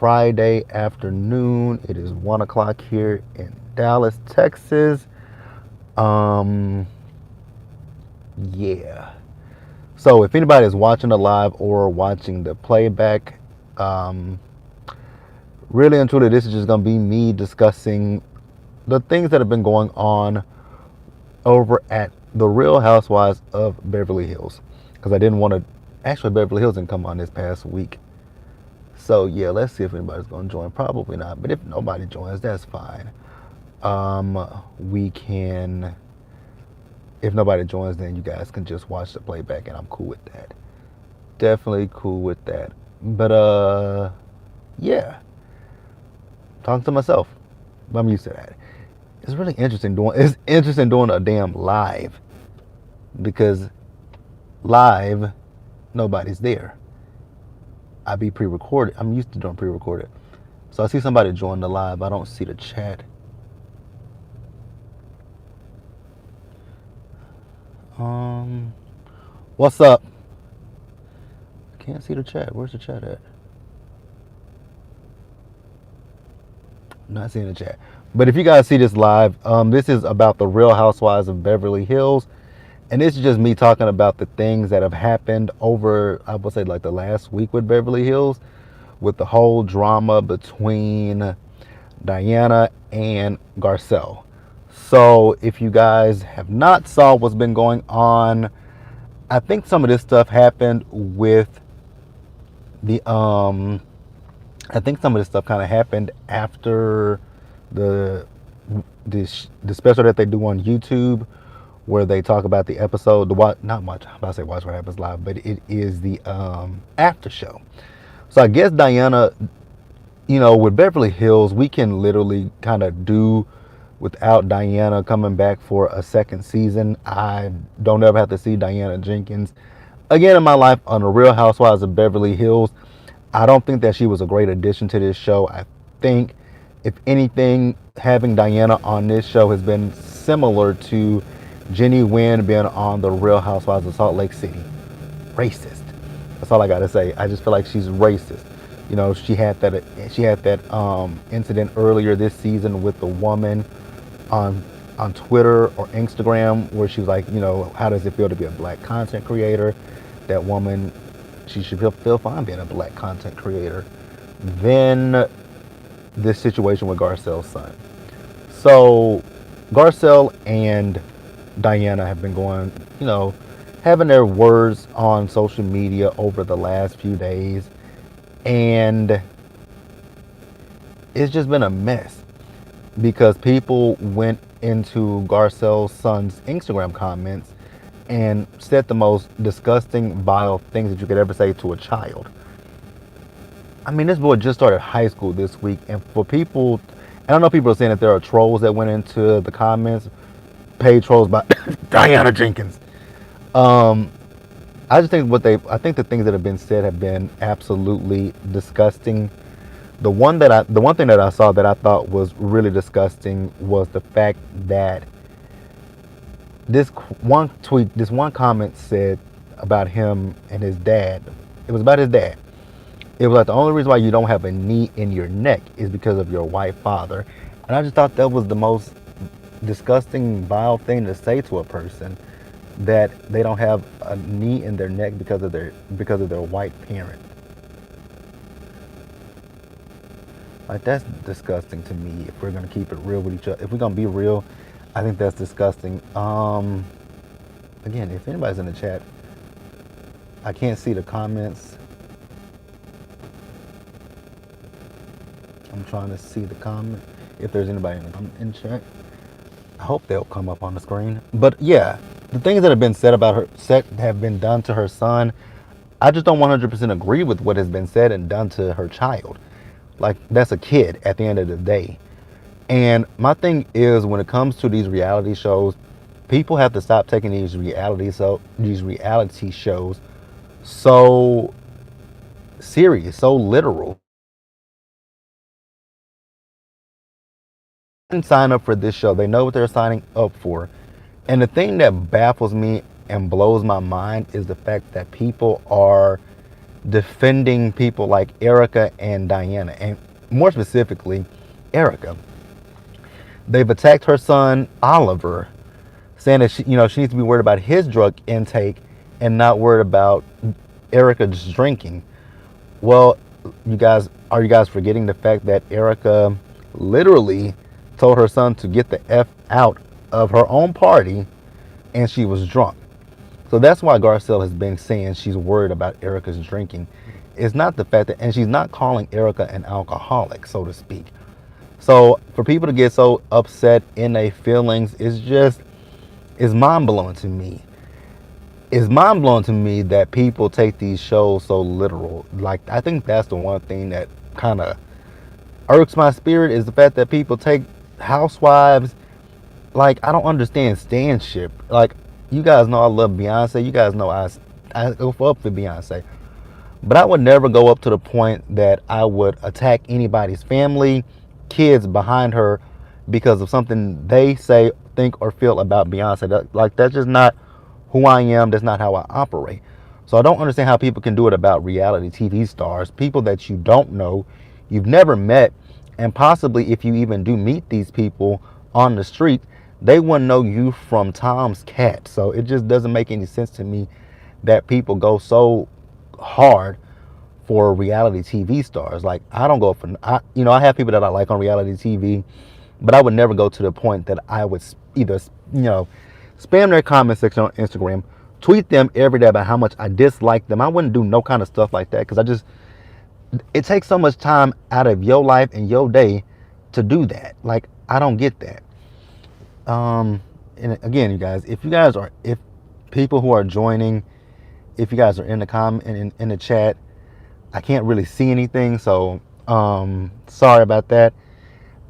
Friday afternoon. It is 1 o'clock here in Dallas, Texas. Um, yeah. So if anybody is watching the live or watching the playback, um, really and truly, this is just gonna be me discussing the things that have been going on over at the Real Housewives of Beverly Hills. Because I didn't want to. Actually, Beverly Hills didn't come on this past week. So yeah, let's see if anybody's gonna join. Probably not, but if nobody joins, that's fine. We can. If nobody joins, then you guys can just watch the playback, and I'm cool with that. Definitely cool with that. But yeah, talking to myself. I'm used to that. It's really interesting doing. It's interesting doing a damn live because live, nobody's there. I be pre-recorded. I'm used to doing pre-recorded. So I see somebody join the live. I don't see the chat. What's up? Can't see the chat. Where's the chat at? Not seeing the chat. But if you guys see this live, this is about the Real Housewives of Beverly Hills. And this is just me talking about the things that have happened over, I would say, like the last week with Beverly Hills, with the whole drama between Diana and Garcelle. So if you guys have not saw what's been going on, I think some of this stuff happened with the I think some of this stuff kind of happened after the the special that they do on YouTube, where they talk about the episode. The what? Not much. I'm about to say Watch What Happens Live, but it is the after show. So I guess Diana, with Beverly Hills, we can literally kind of do without Diana coming back for a second season. I don't ever have to see Diana Jenkins again in my life on The Real Housewives of Beverly Hills. I don't think that she was a great addition to this show. I think, if anything, having Diana on this show has been similar to Jenny Wynn being on The Real Housewives of Salt Lake City. Racist. That's all I gotta say. I just feel like she's racist. She had that incident earlier this season with the woman on Twitter or Instagram where she was like, how does it feel to be a black content creator? That woman, she should feel fine being a black content creator. Then this situation with Garcelle's son. So Garcelle and Diana have been going, having their words on social media over the last few days. And it's just been a mess because people went into Garcelle's son's Instagram comments and said the most disgusting, vile things that you could ever say to a child. I mean, this boy just started high school this week, and for people, I don't know, people are saying that there are trolls that went into the comments, paid trolls by Diana Jenkins. I just think I think the things that have been said have been absolutely disgusting. The one thing that I saw that I thought was really disgusting was the fact that this one comment said about him and his dad. It was about his dad. It was like, the only reason why you don't have a knee in your neck is because of your white father. And I just thought that was the most disgusting, vile thing to say to a person, that they don't have a knee in their neck because of their white parent. Like, that's disgusting to me. If we're gonna keep it real with each other, if we're gonna be real, I think that's disgusting. Again, if anybody's in the chat, I can't see the comments. I'm trying to see the comment. If there's anybody in chat, I hope they'll come up on the screen. But yeah, the things that have been said about her, have been done to her son, I just don't 100% agree with what has been said and done to her child. Like, that's a kid at the end of the day. And my thing is, when it comes to these reality shows, people have to stop taking these reality shows so serious, so literal. They didn't sign up for this show. They know what they're signing up for. And the thing that baffles me and blows my mind is the fact that people are defending people like Erica and Diana, and more specifically, Erica. They've attacked her son Oliver, saying that she needs to be worried about his drug intake and not worried about Erica just drinking. Well, are you guys forgetting the fact that Erica literally told her son to get the F out of her own party and she was drunk? So that's why Garcelle has been saying she's worried about Erica's drinking. It's not the fact that, and she's not calling Erica an alcoholic, so to speak. So for people to get so upset in their feelings, it's mind blowing to me. It's mind blowing to me that people take these shows so literal. Like, I think that's the one thing that kind of irks my spirit, is the fact that people take housewives. Like, I don't understand stanship. Like, you guys know I love Beyonce. You guys know I go up for Beyonce. But I would never go up to the point that I would attack anybody's family, kids behind her because of something they say, think, or feel about Beyonce. That's just not who I am. That's not how I operate. So I don't understand how people can do it about reality TV stars, people that you don't know, you've never met, and possibly if you even do meet these people on the street, they wouldn't know you from Tom's cat. So it just doesn't make any sense to me that people go so hard for reality TV stars. Like, I don't go for, I have people that I like on reality TV, but I would never go to the point that I would either, spam their comment section on Instagram, tweet them every day about how much I dislike them. I wouldn't do no kind of stuff like that, because it takes so much time out of your life and your day to do that. Like, I don't get that. And again, you guys, if people who are joining, if you guys are in the comment in the chat, I can't really see anything, so sorry about that.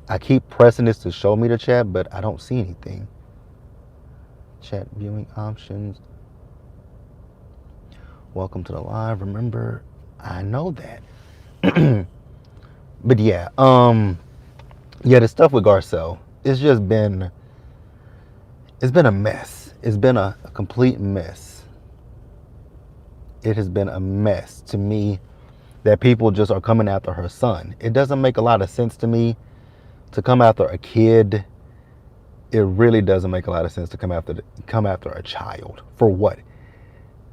I keep pressing this to show me the chat, but I don't see anything. Chat viewing options. Welcome to the live. Remember, I know that. But yeah, the stuff with Garcelle, it's been a mess. It's been a complete mess. It has been a mess to me that people just are coming after her son. It doesn't make a lot of sense to me to come after a kid. It really doesn't make a lot of sense to come after a child. For what?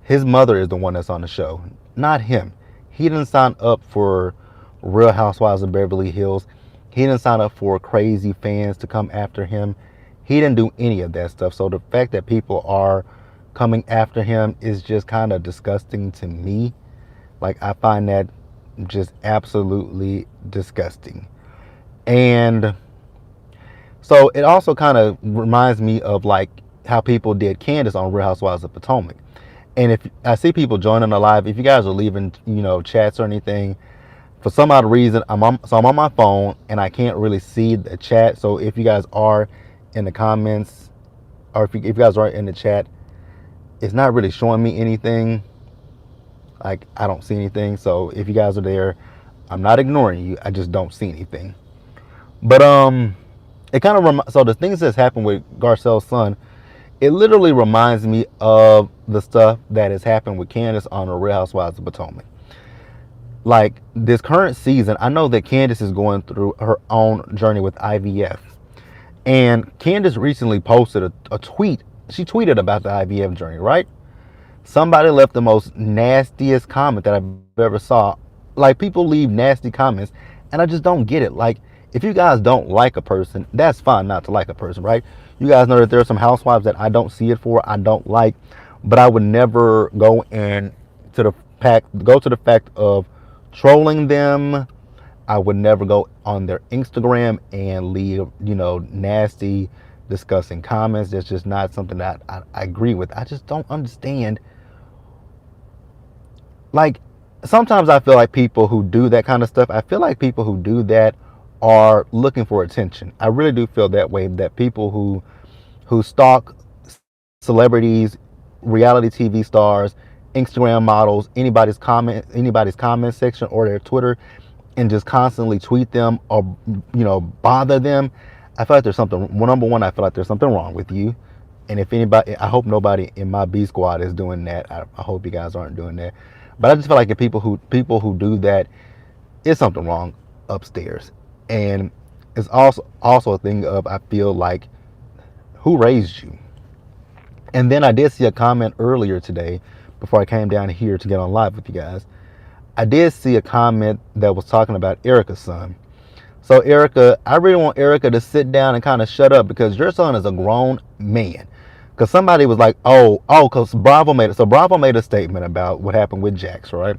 His mother is the one that's on the show, not him. He didn't sign up for Real Housewives of Beverly Hills. He didn't sign up for crazy fans to come after him. He didn't do any of that stuff. So the fact that people are coming after him is just kind of disgusting to me. Like, I find that just absolutely disgusting. And so it also kind of reminds me of like how people did Candace on Real Housewives of Potomac. And if I see people joining the live, if you guys are leaving, chats or anything, for some odd reason, I'm on my phone and I can't really see the chat. So if you guys are in the comments, or if you guys are in the chat, it's not really showing me anything. Like, I don't see anything. So if you guys are there, I'm not ignoring you. I just don't see anything. But it kind of so the things that's happened with Garcelle's son, it literally reminds me of the stuff that has happened with Candace on the Real Housewives of Potomac. Like, this current season, I know that Candace is going through her own journey with IVF. And Candace recently posted a tweet. She tweeted about the IVF journey, right? Somebody left the most nastiest comment that I've ever saw. Like, people leave nasty comments, and I just don't get it. Like, if you guys don't like a person, that's fine not to like a person, right? You guys know that there are some housewives that I don't see it for, I don't like, but I would never go to the fact of trolling them. I would never go on their Instagram and leave, nasty, disgusting comments. That's just not something that I agree with. I just don't understand. Like, sometimes I feel like people who do that kind of stuff, I feel like people who do that are looking for attention. I really do feel that way, that people who stalk celebrities, reality TV stars, Instagram models, anybody's comment section or their Twitter, and just constantly tweet them or bother them. I feel like there's something. Well, number one, I feel like there's something wrong with you. And if anybody, I hope nobody in my B squad is doing that. I hope you guys aren't doing that. But I just feel like if people who do that, it's something wrong upstairs. And it's also a thing of, I feel like, who raised you? And then I did see a comment earlier today before I came down here to get on live with you guys. I did see a comment that was talking about Erica's son. So Erica, I really want Erica to sit down and kind of shut up, because your son is a grown man. Because somebody was like, because Bravo made a statement about what happened with Jax, right?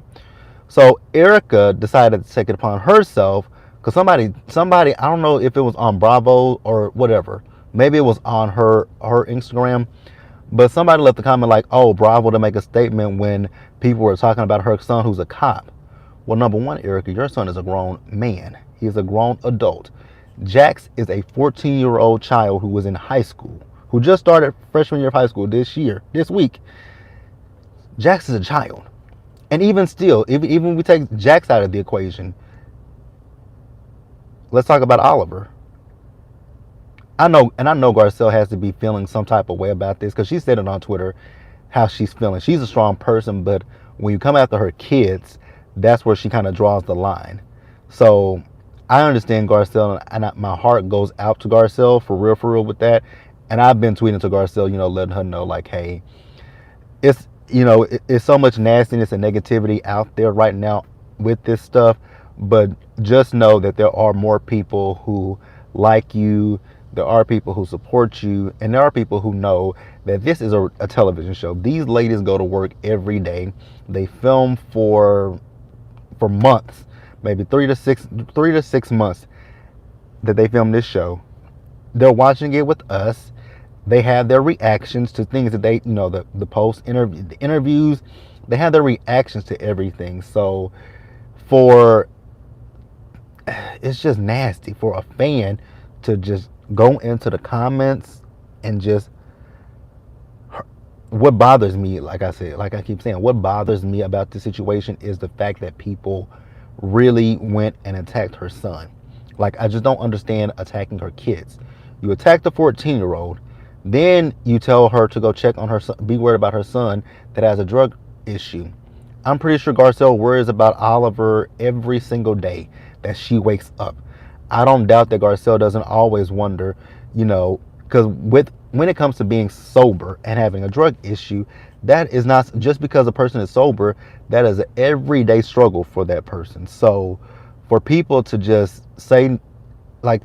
So Erica decided to take it upon herself, because somebody, I don't know if it was on Bravo or whatever, maybe it was on her Instagram, but somebody left a comment like, oh, Bravo to make a statement when people were talking about her son who's a cop. Well, number one, Erica, your son is a grown man. He is a grown adult. Jax is a 14-year-old child who was in high school, who just started freshman year of high school this week. Jax is a child. And even still, even when we take Jax out of the equation, let's talk about Oliver. I know Garcelle has to be feeling some type of way about this, because she said it on Twitter how she's feeling. She's a strong person, but when you come after her kids, that's where she kind of draws the line. So I understand Garcelle, and my heart goes out to Garcelle for real with that. And I've been tweeting to Garcelle, letting her know, like, hey, it's so much nastiness and negativity out there right now with this stuff, but just know that there are more people who like you, there are people who support you, and there are people who know that this is a television show. These ladies go to work every day. They film for months, maybe 3 to 6 months that they film this show. They're watching it with us. They have their reactions to things that they, the post interview, the interviews, they have their reactions to everything. So it's just nasty for a fan to just go into the comments and just, what bothers me, like I keep saying, what bothers me about this situation is the fact that people really went and attacked her son. Like, I just don't understand attacking her kids. You attack the 14-year-old, then you tell her to go check on her son, be worried about her son that has a drug issue. I'm pretty sure Garcelle worries about Oliver every single day that she wakes up. I don't doubt that Garcelle doesn't always wonder, because when it comes to being sober and having a drug issue, that is not just because a person is sober, that is an everyday struggle for that person. So for people to just say, like,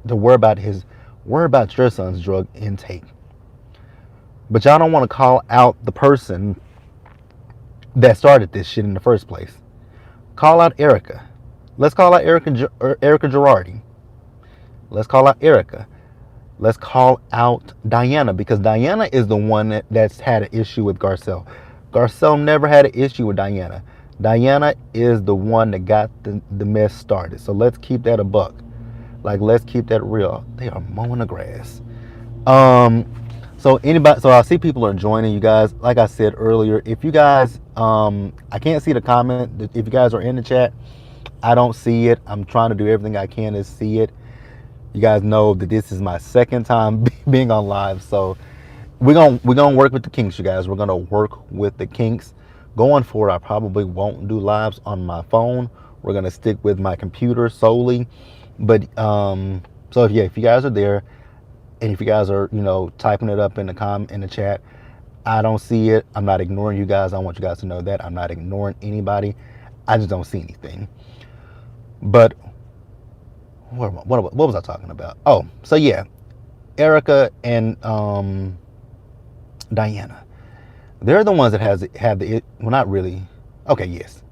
to worry about your son's drug intake, but y'all don't want to call out the person that started this shit in the first place. Call out Erica. Let's call out Erica Girardi. Let's call out Erica. Let's call out Diana, because Diana is the one that's had an issue with Garcelle. Garcelle never had an issue with Diana. Diana is the one that got the mess started. So let's keep that a buck. Like, let's keep that real. They are mowing the grass. So I see people are joining, you guys. Like I said earlier, if you guys, I can't see the comment. If you guys are in the chat, I don't see it. I'm trying to do everything I can to see it. You guys know that this is my second time being on live, so we're gonna work with the kinks, you guys. We're gonna work with the kinks. Going forward, I probably won't do lives on my phone. We're gonna stick with my computer solely. But so if you guys are there, and if you guys are typing it up in the chat, I don't see it. I'm not ignoring you guys. I want you guys to know that I'm not ignoring anybody. I just don't see anything. But what was I talking about? Oh, so yeah, Erica and Diana, they're the ones that well, not really. Okay, yes.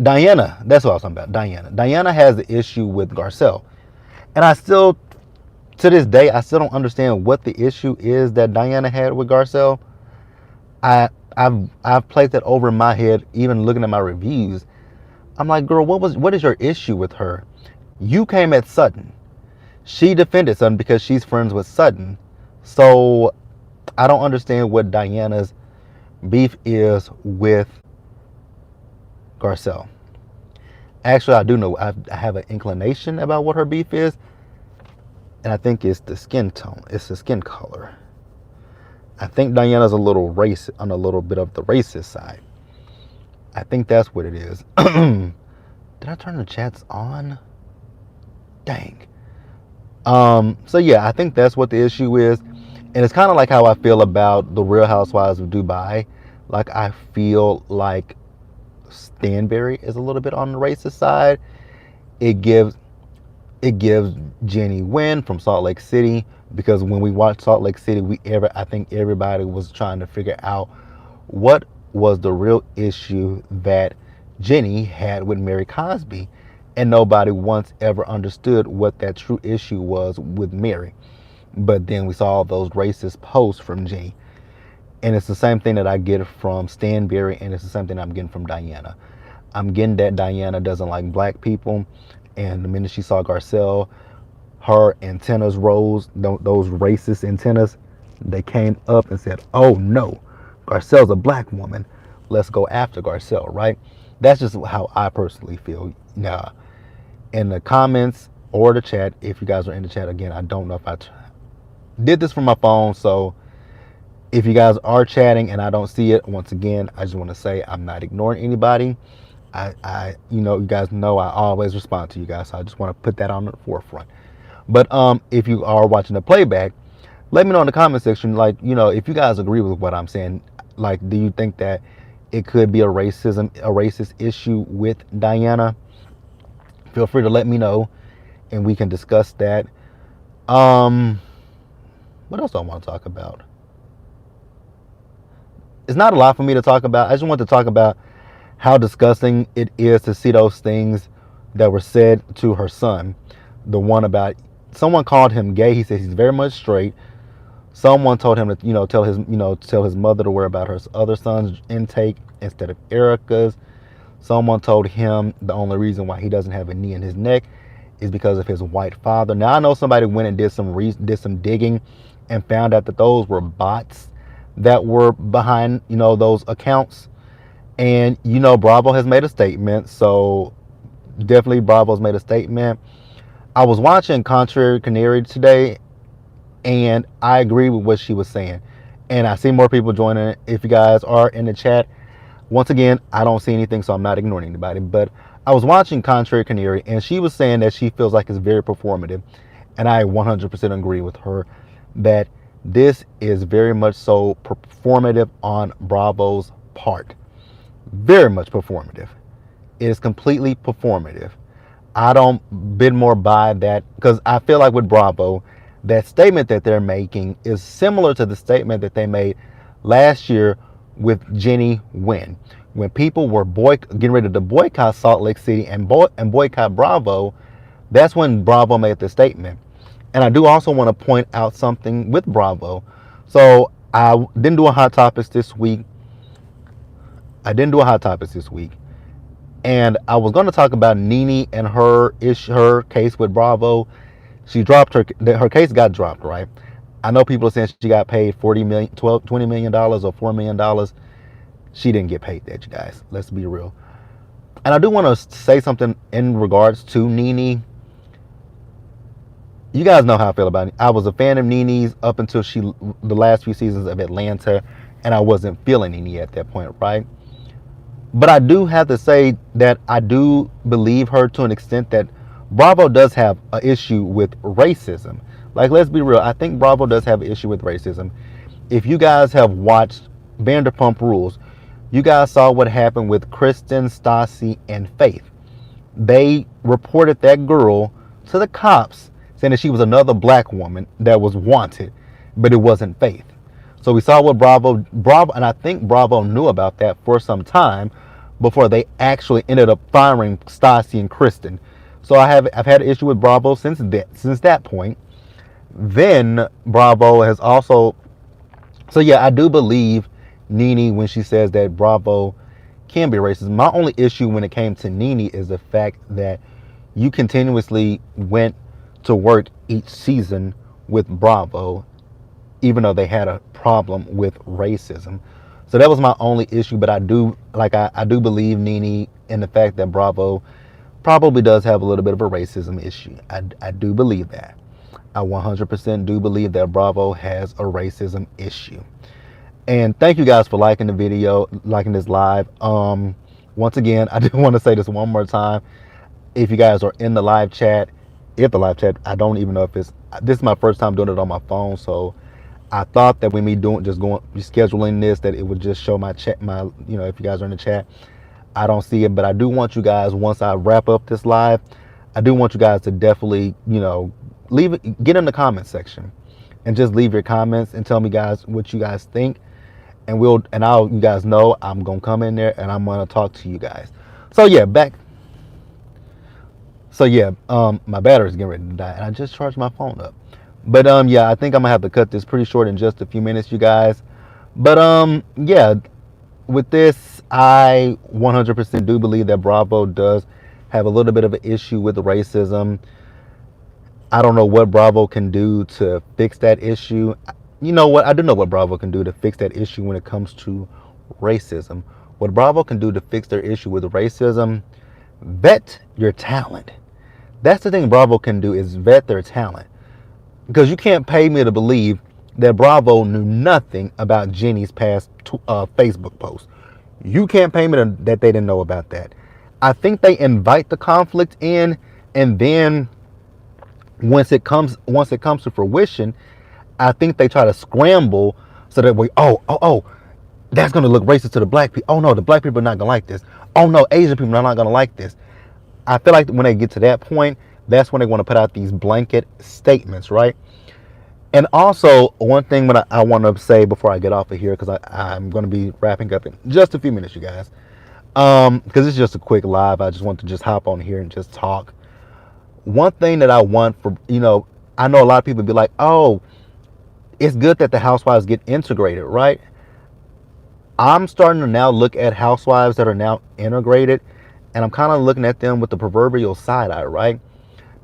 Diana, that's what I was talking about. Diana has the issue with Garcelle, and to this day, I still don't understand what the issue is that Diana had with Garcelle. I've placed that over in my head, even looking at my reviews. I'm like, girl, what is your issue with her? You came at Sutton. She defended Sutton because she's friends with Sutton. So I don't understand what Diana's beef is with Garcelle. Actually, I do know. I have an inclination about what her beef is. And I think it's the skin tone. It's the skin color. I think Diana's a little bit of the racist side. I think that's what it is. Did I turn the chats on? Dang. So yeah, I think that's what the issue is. And it's kind of like how I feel about the Real Housewives of Dubai. Like I feel like Stanberry is a little bit on the racist side. It gives it gives Jenny Wynn from Salt Lake City, because when we watched Salt Lake City, I think everybody was trying to figure out what was the real issue that Jenny had with Mary Cosby, and nobody once ever understood what that true issue was with Mary. But then we saw all those racist posts from Jenny. And it's the same thing that I get from Stanberry, and it's the same thing I'm getting from Diana. I'm getting that Diana doesn't like black people, and the minute she saw Garcelle, her antennas rose, those racist antennas, they came up and said, oh no, Garcelle's a black woman. Let's go after Garcelle, right? That's just how I personally feel. Now, in the comments or the chat, if you guys are in the chat, again, I don't know if I did this from my phone, so if you guys are chatting and I don't see it, once again, I just want to say I'm not ignoring anybody. You guys know I always respond to you guys, so I just want to put that on the forefront. But if you are watching the playback, let me know in the comment section, like, if you guys agree with what I'm saying. Like, do you think that it could be a racist issue with Diana? Feel free to let me know, and we can discuss that. What else do I want to talk about? It's not a lot for me to talk about. I just want to talk about how disgusting it is to see those things that were said to her son. The one about someone called him gay. He says he's very much straight. Someone told him to, tell his mother to worry about her other son's intake instead of Erica's. Someone told him the only reason why he doesn't have a knee in his neck is because of his white father. Now I know somebody went and did some digging and found out that those were bots that were behind, those accounts. And Bravo has made a statement, so definitely Bravo's made a statement. I was watching Contrary Canary today, and I agree with what she was saying. And I see more people joining. If you guys are in the chat, once again, I don't see anything, so I'm not ignoring anybody. But I was watching Contrary Canary, and she was saying that she feels like it's very performative. And I 100% agree with her that this is very much so performative on Bravo's part. Very much performative. It is completely performative. I don't bid more by that, because I feel like with Bravo, that statement that they're making is similar to the statement that they made last year with Jenny Wynn. When people were getting ready to boycott Salt Lake City and boycott Bravo, that's when Bravo made the statement. And I do also want to point out something with Bravo. So I didn't do a Hot Topics this week. And I was going to talk about Nene and her case with Bravo. She dropped her case got dropped, right? I know people are saying she got paid $20 million or $4 million. She didn't get paid that, you guys. Let's be real. And I do want to say something in regards to Nene. You guys know how I feel about it. I was a fan of Nene's up until the last few seasons of Atlanta, and I wasn't feeling Nene at that point, right? But I do have to say that I do believe her to an extent that Bravo does have an issue with racism. Like, let's be real. I think Bravo does have an issue with racism. If you guys have watched Vanderpump Rules, you guys saw what happened with Kristen, Stassi, and Faith. They reported that girl to the cops, saying that she was another black woman that was wanted, but it wasn't Faith. So we saw what Bravo, and I think Bravo knew about that for some time before they actually ended up firing Stassi and Kristen. So I've had an issue with Bravo since that point. Then Bravo has also, so yeah, I do believe Nene when she says that Bravo can be racist. My only issue when it came to Nene is the fact that you continuously went to work each season with Bravo, even though they had a problem with racism. So that was my only issue. But I do believe Nene in the fact that Bravo probably does have a little bit of a racism issue. I do believe that. I 100% do believe that Bravo has a racism issue. And thank you guys for liking the video, liking this live. Once again, I do want to say this one more time. If you guys are in the live chat, if the live chat, I don't even know if it's, this is my first time doing it on my phone, so I thought that when me doing just going scheduling this, that it would just show my chat, my, if you guys are in the chat. I don't see it, but I do want you guys, once I wrap up this live, I do want you guys to definitely, leave it, get in the comment section and just leave your comments and tell me guys what you guys think. And I'll, you guys know I'm going to come in there and I'm going to talk to you guys. So yeah, my battery's getting ready to die and I just charged my phone up. But yeah, I think I'm gonna have to cut this pretty short in just a few minutes, you guys. But yeah, with this, I 100% do believe that Bravo does have a little bit of an issue with racism. I don't know what Bravo can do to fix that issue. You know what? I do know what Bravo can do to fix that issue when it comes to racism. What Bravo can do to fix their issue with racism, vet your talent. That's the thing Bravo can do, is vet their talent. Because you can't pay me to believe that Bravo knew nothing about Jenny's past Facebook post. You can't pay me that they didn't know about that. I think they invite the conflict in, and then once it comes to fruition, I think they try to scramble so that way. Oh, that's gonna look racist to the black people. Oh no, the black people are not gonna like this. Oh no, Asian people are not gonna like this. I feel like when they get to that point, that's when they want to put out these blanket statements, right? And also, one thing that I want to say before I get off of here, because I'm going to be wrapping up in just a few minutes, you guys. Because it's just a quick live. I just want to just hop on here and just talk. One thing that I want for, I know a lot of people be like, oh, it's good that the housewives get integrated, right? I'm starting to now look at housewives that are now integrated, and I'm kind of looking at them with the proverbial side eye, right?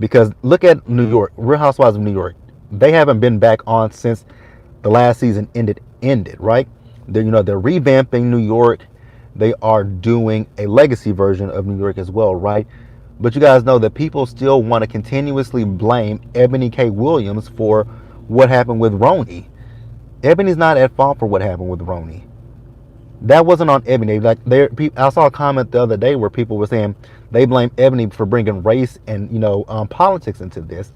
Because look at New York, Real Housewives of New York. They haven't been back on since the last season ended, right? They're revamping New York. They are doing a legacy version of New York as well, right? But you guys know that people still want to continuously blame Ebony K. Williams for what happened with Roni. Ebony's not at fault for what happened with Roni. That wasn't on Ebony. I saw a comment the other day where people were saying they blame Ebony for bringing race and politics into this.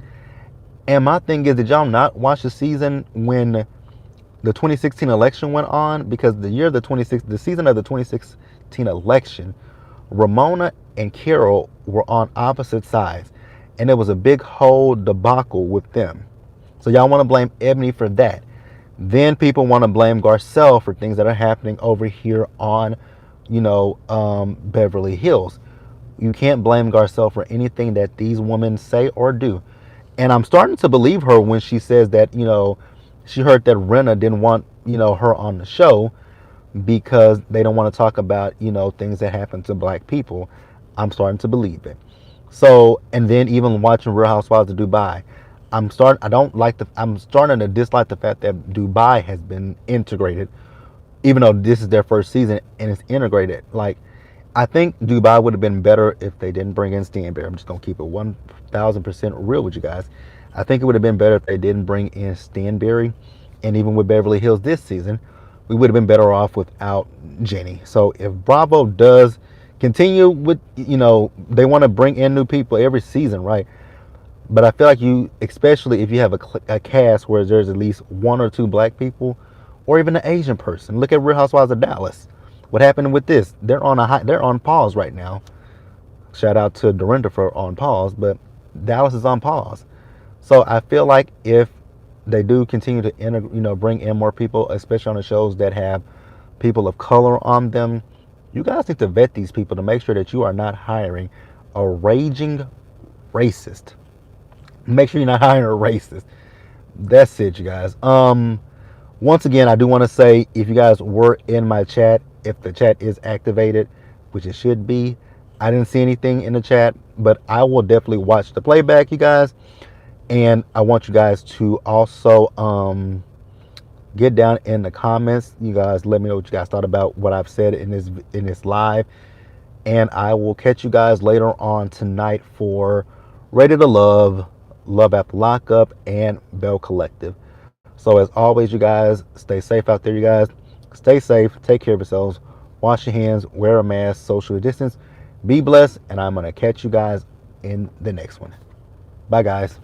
And my thing is, did y'all not watch the season when the 2016 election went on? Because the season of the 2016 election, Ramona and Carol were on opposite sides, and there was a big whole debacle with them. So y'all want to blame Ebony for that. Then people want to blame Garcelle for things that are happening over here on, Beverly Hills. You can't blame Garcelle for anything that these women say or do. And I'm starting to believe her when she says that, she heard that Renna didn't want, her on the show because they don't want to talk about, things that happen to black people. I'm starting to believe it. So, and then even watching Real Housewives of Dubai, I'm starting to dislike the fact that Dubai has been integrated, even though this is their first season and it's integrated. Like, I think Dubai would have been better if they didn't bring in Stanberry. I'm just going to keep it 1,000% real with you guys. I think it would have been better if they didn't bring in Stanberry. And even with Beverly Hills this season, we would have been better off without Jenny. So if Bravo does continue with, they want to bring in new people every season, right? But I feel like especially if you have a cast where there's at least one or two black people, or even an Asian person. Look at Real Housewives of Dallas. What happened with this? They're on pause right now. Shout out to Dorinda for on pause, but Dallas is on pause. So I feel like if they do continue to bring in more people, especially on the shows that have people of color on them, you guys need to vet these people to make sure that you are not hiring a raging racist. Make sure you're not hiring a racist. That's it, you guys. Once again, I do want to say, if you guys were in my chat, if the chat is activated, which it should be, I didn't see anything in the chat, but I will definitely watch the playback, you guys. And I want you guys to also get down in the comments. You guys let me know what you guys thought about what I've said in this live. And I will catch you guys later on tonight for Ready to Love, Love After Lockup, and Bell Collective. So as always, you guys, stay safe out there, you guys. Stay safe. Take care of yourselves. Wash your hands, wear a mask, social distance. Be blessed, and I'm going to catch you guys in the next one. Bye, guys.